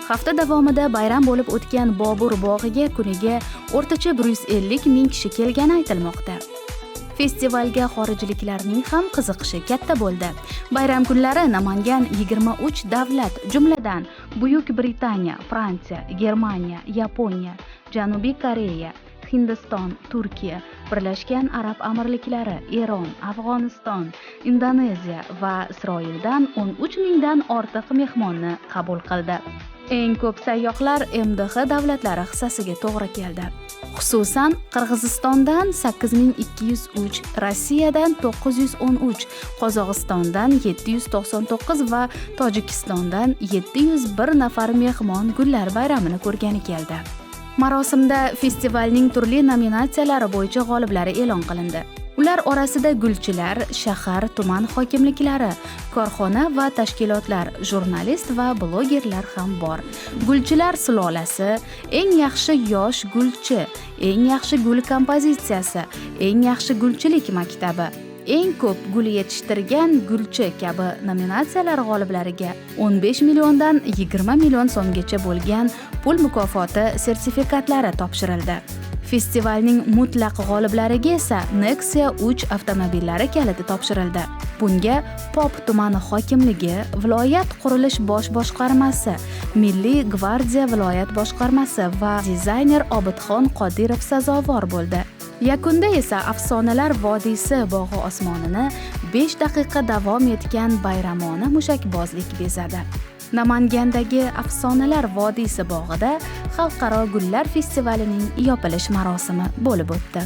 Hafta davomida bayram bo'lib o'tgan Bobur bog'iga kuniga o'rtacha 150 ming kishi kelgani aytilmoqda. Festivalga xorijliklarning ham qiziqishi katta bo'ldi. Bayram kunlari Namangan 23 davlat, jumladan Buyuk Britaniya, Fransiya, Germaniya, Yaponiya, Janubiy Koreya, Hindiston, Turkiya, Birlashgan Arab Amirliklari, Eron, Afg'oniston, Indoneziya va Isroildan 13 mingdan ortiq mehmonni qabul qildi. Eng ko'p sayyohlar MDH davlatlari hissasiga to'g'ri keldi. Xususan, Qirg'izistondan 8203, Rossiyadan 913, Qozog'istondan 799 va Tojikistondan 701 nafar mehmon gullar bayramini ko'rgani keldi. Marosimda festivalning turli nominatsiyalari bo'yicha g'oliblari e'lon qilindi. Ular orasida gulchilar, shahar, tuman hokimliklari, korxona va tashkilotlar, jurnalist va blogerlar ham bor. Gulchilar sulolasi, eng yaxshi yosh gulchi, eng yaxshi gul kompozitsiyasi, eng yaxshi gulchilik maktabi, eng ko'p gul yetishtirgan gulchi kabi nominatsiyalar g'oliblariga 15 milliondan 20 million so'mgacha bo'lgan pul mukofoti sertifikatlari topshirildi. Festivalning mutlaq g'oliblariga esa Nexia 3 avtomobillari kaliti topshirildi. Bunga Pop tumani hokimligi, viloyat qurilish bosh boshqarmasi, Milliy gvardiya viloyat boshqarmasi va dizayner Obidxon Qodirov sazovor bo'ldi. Yakunda esa Afsonalar vodiysi bog'i osmonini 5 daqiqa davom etgan bayramona mushakbozlik bezadi. Namangandagi Afsonalar vodiysi bog'ida Xalqaro gullar festivalining yopilish marosimi bo'lib o'tdi.